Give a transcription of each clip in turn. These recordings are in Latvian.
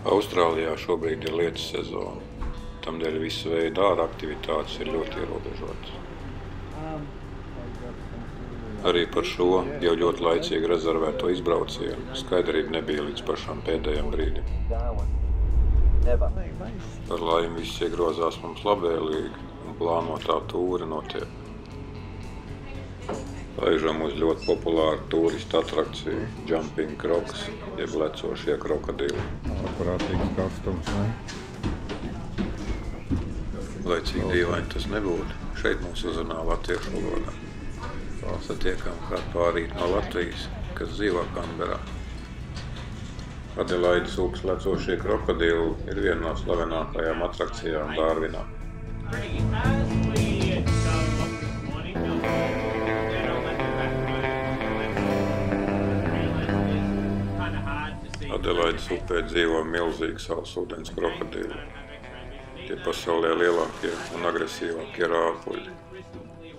Austrālijā šobrīd ir lietus sezona, tamdēļ visu veidu ārā aktivitātes ir ļoti ierobežotas. Arī par šo jau ļoti laicīgi rezervēto izbraucienu skaidrība nebija līdz pašam pēdējam brīdim. Par laimi viss iegrozās mums labvēlīgi un plānotā tūre notiek. Laižam uz ļoti populāru turistu atrakciju Jumping Crocs, jeb lecošie krokodili. Prātīgs karstums, ne? Lai cik dīvaini tas nebūtu, šeit mūs uzrunā latviešu valodā. Satiekam kādu pārīt no Latvijas, kas dzīvo Kanberā. Adelaides upes lecošie krokodili ir viena no slavenākajām atrakcijām Dārvinā. Adelaides upē dzīvo milzīgi sausūdens krokodili. Tie pasaulē lielākie un agresīvākie rāpuļi.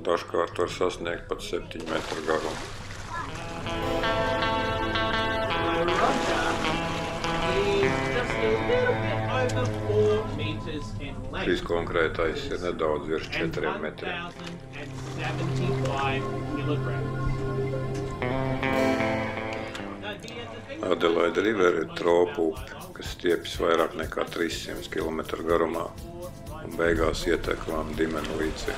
Dažkārt var sasniegt pat 7 metru garumu. Šis konkrētais ir nedaudz virs 4 metriem. Adelaide River ir tropu upe, kas stiepjas vairāk nekā 300 km garumā un beigās ietek Dimenu līcī.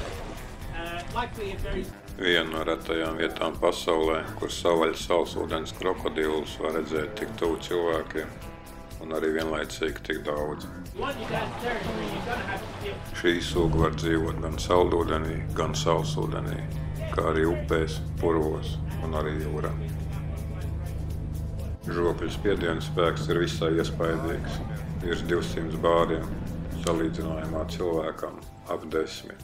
Viena no retajām vietām pasaulē, kur savvaļas sausūdens krokodilus var redzēt tik tuvu cilvēkiem un arī vienlaicīgi tik daudz. Šī suga var dzīvot gan saldūdenī, gan sausūdenī, kā arī upēs, purvos un arī jūrā. Žokļu spiediena spēks ir visai iespaidīgs, virs 200 bāriem, salīdzinājumā cilvēkam ap 10.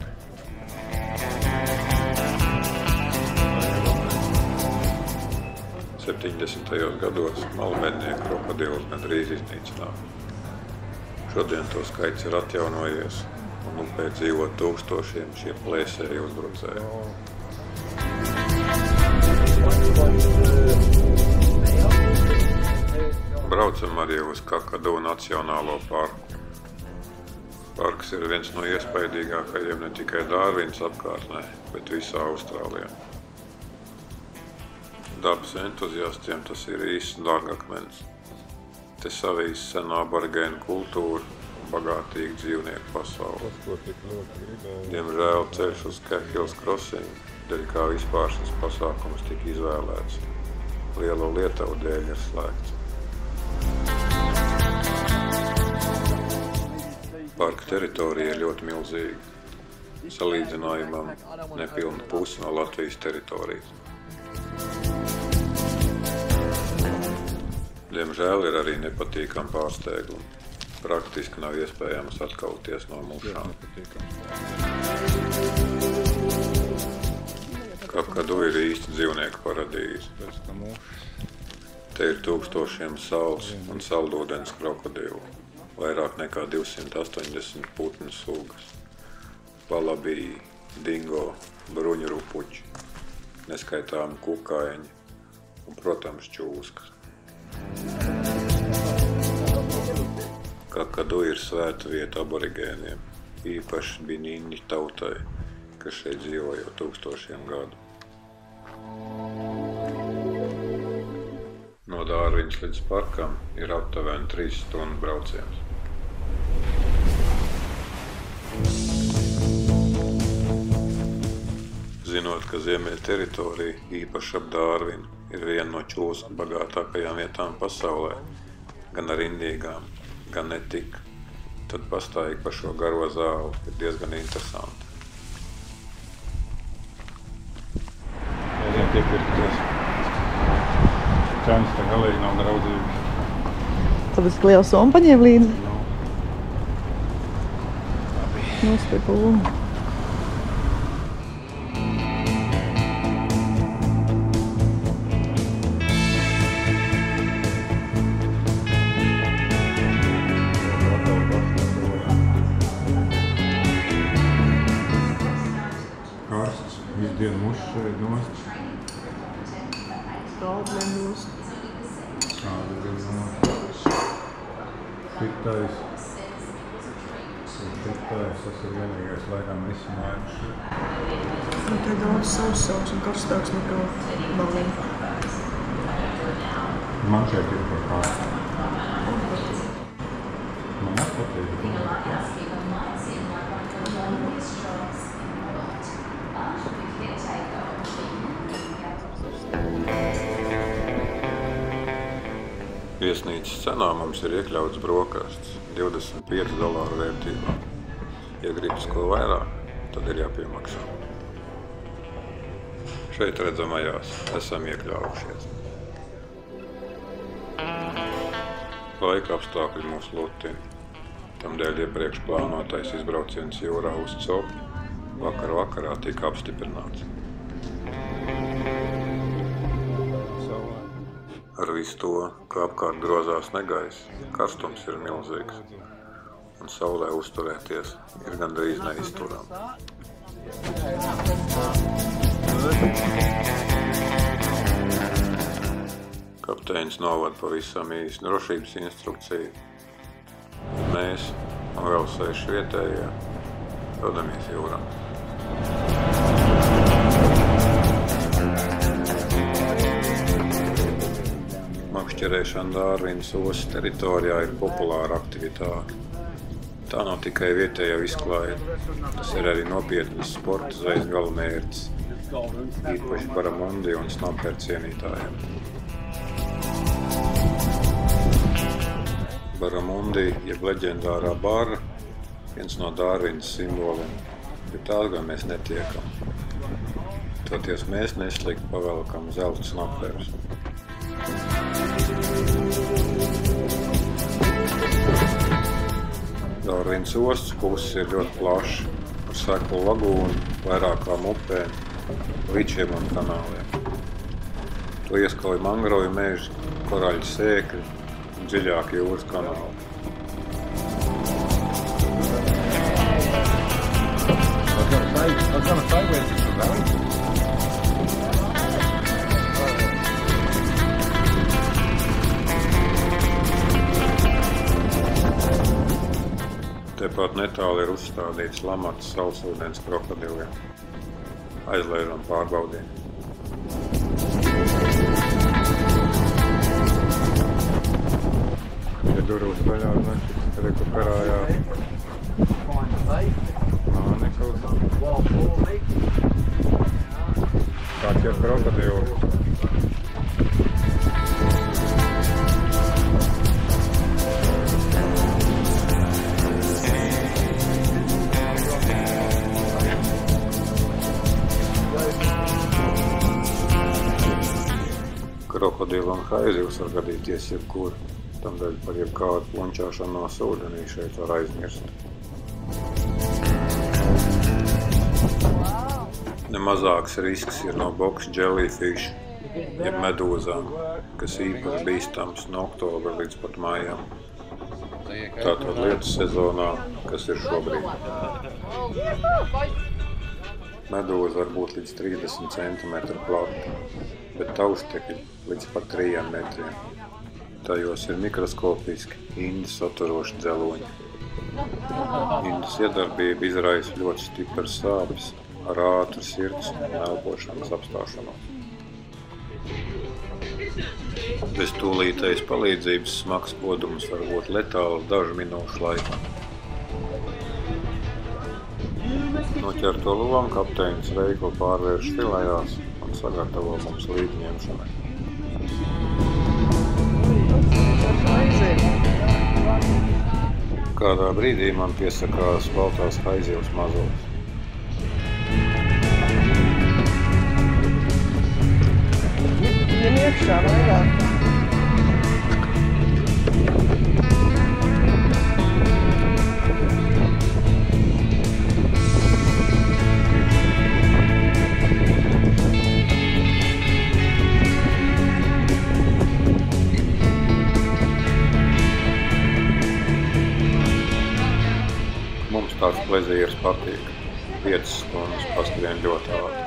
Septiņdesmitajos gados malmednieku krokodilus gandrīz iznīcināja. Šodien to skaits ir atjaunojies un upē dzīvo tūkstošiem šie plēsēji uzbrucēji. Braucam arī uz Kakadu Nacionālo parku. Parks ir viens no iespaidīgākajiem ne tikai Dārvinas apkārtnē, bet visā Austrālijā. Dabas entuziastiem tas ir īsts dārgakmens. Te savīs senā aborigēnu kultūra un bagātīga dzīvnieku pasaule. Diemžēl ceļš uz Cathills Crossing, dēļ kā vispār šis pasākums tika izvēlēts, lielo lietavu dēļ ir slēgts. Parka teritorija ir ļoti milzīga. Salīdzinājumam nepilna pusi no Latvijas teritorijas. Diemžēl ir arī nepatīkami pārsteigumi. Praktiski nav iespējams atkauties no mušām. Kakadu ir īsti dzīvnieku paradīze. Te ir tūkstošiem saules un saldūdens krokodilu, vairāk nekā 280 putnu sugas, valabiji, dingo, bruņurupuķi, neskaitāmi kukaiņi un, protams, čūskas. Kakadu ir svēta vieta aborigēniem, īpaši biniņu tautai, kas šeit dzīvo jau tūkstošiem gadu. No Dārviņas līdz parkam ir aptuveni 3 stundu brauciens. Zinot, ka ziemeļa teritorija, īpaši ap Dārvinu, ir viena no čūsku bagātākajām vietām pasaulē, gan ar indīgām, gan ne tik, tad pastaigi par šo garo zāli ir diezgan interesanti. Cenas tā galīgi nav draudzīgas. Tāpēc, ka liela summa paņēma līdzi? Nospēj pa lumu. Karsts, visu dienu mušas šeit nost. Kāda nost. Kāda nost. šitais, tas ir vienīgais laikam risinājums. Nu, te daudz sausāks un karstāks nekā balīna. Man šeit ir par kādu. Man patīk. Viesnīcas cenā mums ir iekļauts brokasts $25 vērtībā. Ja gribas ko vairāk, tad ir jāpiemaksā. Šeit redzamajās esam iekļaujušies. Laika apstākļi mūs lutina. Tamdēļ iepriekš plānotais izbrauciens jūrā uz Copi vakarā tika apstiprināts. Ar visu to, ka apkārt grozās negaiss, karstums ir milzīgs, un saulē uzturēties ir gandrīz neizturami. Kapteinis novada pavisam īsu drošības instrukciju. Mēs un vēl 6 vietējie dodamies jūrā. Makšķerēšana Dārvinas ostas teritorijā ir populāra aktivitāte. Tā nav tikai vietējā izklaide, tas ir arī nopietnas sporta zvejas galamērķis, īpaši baramundi un snaperi cienītājiem. Baramundi, jeb leģendārā bara, viens no Dārvinas simboliem, bet tās gan mēs netiekam. Toties mēs neslikti pavelkam zelta snaperus. Dārvinas ostas puses ir ļoti plaša, ar seklu lagūnu, vairākām upēm, ličiem un kanāliem. To ieskauj mangroju meži, koraļu sēkļi un dziļāki jūras kanāli. Tepat netāli ir uzstādīts lamats saulsūdens krokodiliem. Aizlēžam pārbaudīt. Ja durvīs vaļā, значит, rekuperājā. Nav nekur. Tā ķer krokodilu. Krokodilu un haizivs var gadīties jebkur, tamdēļ par jebkādu plunčāšanos ūdenī šeit var aizmirst. Nemazāks risks ir no box jellyfish, jeb medūzām, kas īpaši bīstams no oktobra līdz pat mājām. Tātad lietus sezonā, kas ir šobrīd. Medūza var būt līdz 30 cm plata, bet tauštekļi līdz pat 3 metriem. Tajos ir mikroskopiski indas saturoši dzeloņi. Indas iedarbība izraisa ļoti stipras sāpes ar ātru sirds un elpošanas apstāšanos. Bez tūlītējas palīdzības smags podums var būt letāls dažu minūšu laikā. Noķerto lomu kapteinis veikli pārvērš filējās un sagatavo mums līdņemšanai. Kādā brīdī man piesakās baltās haizivs mazulis. Viņam iekšā vairāk. Mums tāds plezīrs patīk. 5 stundas paskrien ļoti ātri.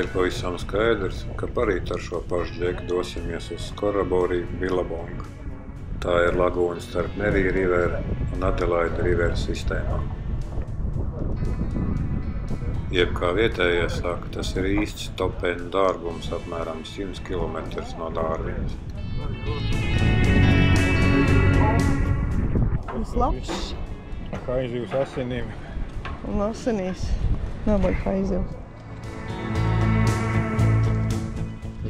Ir pavisam skaidrs, ka parīt ar šo pašu džeku dosimies uz Skorabori Billabong. Tā ir lagūna starp Merija Rivera un Adelaida Rivera sistēmā. Jeb kā vietējie saka, tas ir īsts top-end dārgums apmēram 100 km no Dārvinas. Tas labs. Haizivs asinīm. Un asinīs. Nabaga haizivs.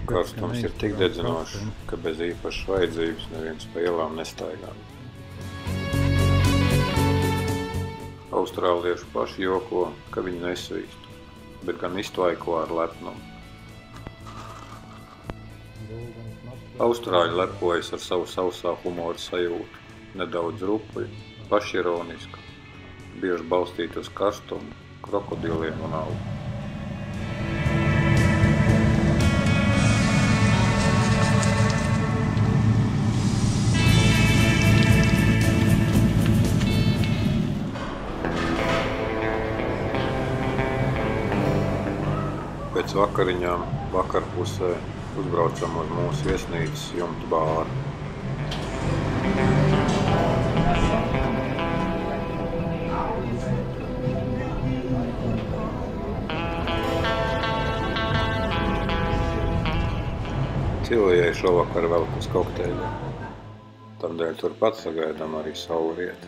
Karstums ir tik dedzinošs, ka bez īpašas vajadzības neviens pa ielām nestaigā. Austrālieši paši joko, ka viņi nesvīst, bet gan iztvaiko ar lepnumu. Austrāļi lepojas ar savu sausā humora sajūtu, nedaudz rupuju, pašironisku, bieži balstīt uz karstumu, krokodiliem un augu. Pēc vakariņām vakarpusē uzbraucam uz mūsu viesnīcas jumtu bāru. Cilvējai šovakar velk uz kokteļiem, tādēļ turpat sagaidām arī saulrieti.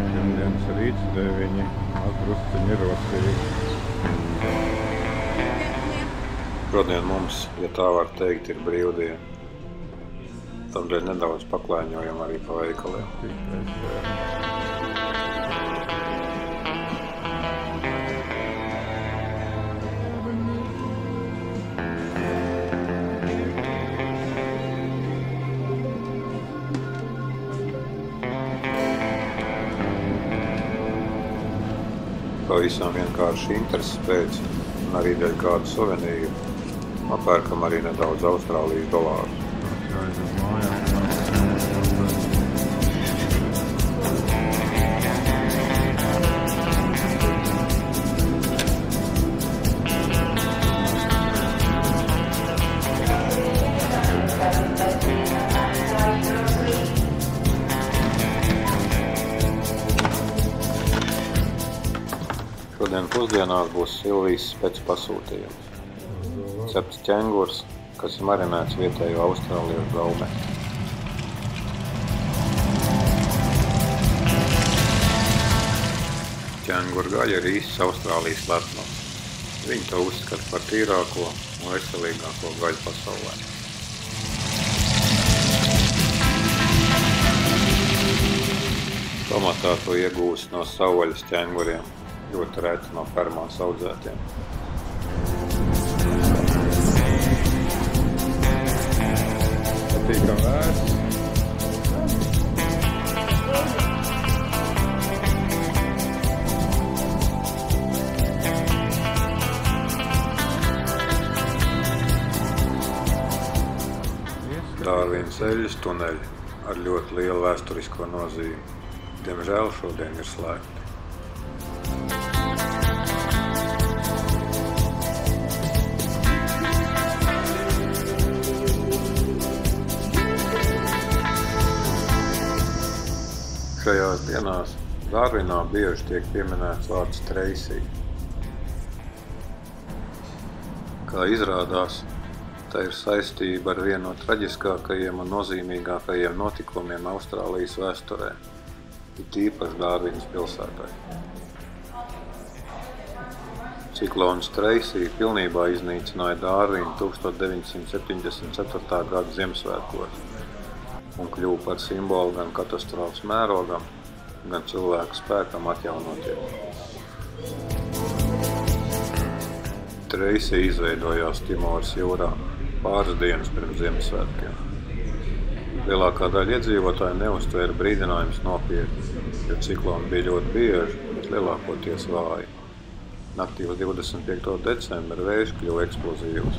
Šodienas rīts 9, drusciņi ir rostīgi. Šodien mums, ja tā var teikt, ir brīvdiena. Tādēļ nedaudz paklaiņojam arī pa veikaliem. Pavisam vienkārši intereses pēc, un arī dēļ kādu suvenīru, apērkam arī nedaudz Austrālijas dolāru. Šodien pusdienās būs Silvijas spec pasūtījums. Cepts ķengurs, kas ir marinēts vietējo austrāliešu gaumē. Ķengura gaļa ir īsts Austrālijas lepnums. Viņi to uzskata par tīrāko un veselīgāko gaļu pasaulē. Pamatā to iegūst no savvaļas ķenguriem, ļoti reti no fermās audzētiem. Patīkam vērts. Dārvinas eļļas tuneļi ar ļoti lielu vēsturisko nozīmi. Diemžēl šodien ir slēgti. Šajās dienās Dārvinā bieži tiek pieminēts vārds Tracy. Kā izrādās, tā ir saistība ar vienu no traģiskākajiem un nozīmīgākajiem notikumiem Austrālijas vēsturē, it īpaši Dārvinas pilsētai. Ciklons Tracy pilnībā iznīcināja Dārvinu 1974. gada Ziemassvētkos un kļuva par simbolu gan katastrofas mērogam, gan cilvēku spēkam atjaunoties. Tracy izveidojās Timoras jūrā pāris dienas pirms Ziemassvētkiem. Lielākā daļa iedzīvotāju neuztvēra brīdinājumus nopietni, jo cikloni bija ļoti bieži, bet lielākoties vāji. Naktī uz 25. decembra vējš kļuva eksplozīvs.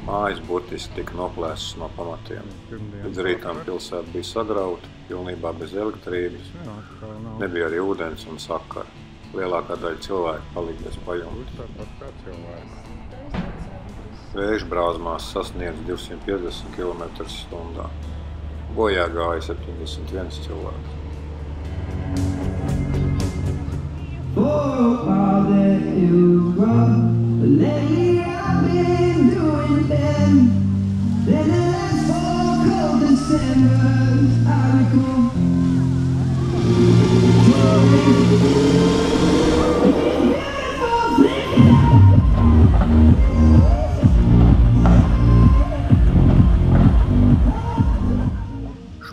Mājas burtiski tika noplēstas no pamatiem. Līdz rītām pilsēta bija sagrauta, pilnībā bez elektrības, nebija arī ūdens un sakara. Lielākā daļa cilvēku palika bez pajumtes. Vējš brāzmās sasniedz 250 km/h. Bojā gāja 71 cilvēks.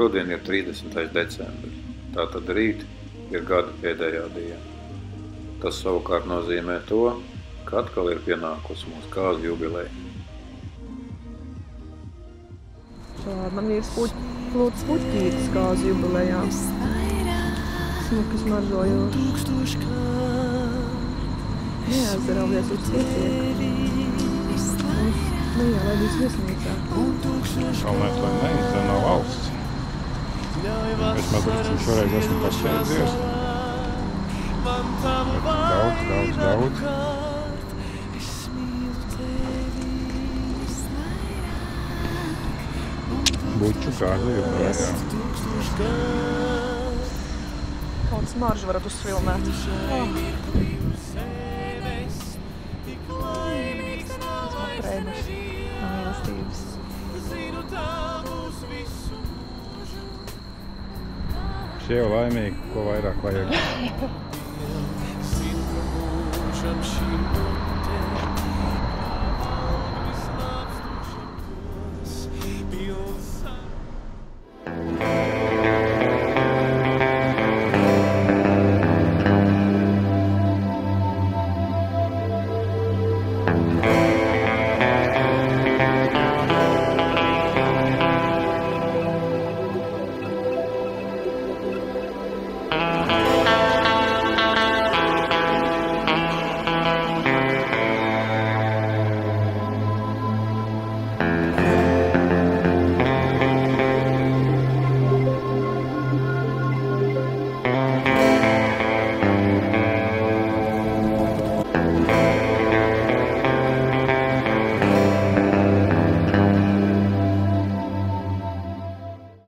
Šodien ir 30. decembris, tātad rīt ir gada pēdējā diena. Tas savukārt nozīmē to, ka atkal ir pienākusi mūsu kāzu jubileja. Man vīrs lūdz puķītes kāzu jubilejā. Smuki smaržojoši. Neaizdarauties uz pietiek. Neielaidīs viesnīcā. Galvenais, lai neizdara no valsts. Vismaz viņš šoreiz esmu pašķērdzies. Daudz. Buču kāda jubilejā. Kādu smaržu varat uzfilmēt? Krēmus. Mīlestības. Šie jau laimīgi, ko vairāk vajag.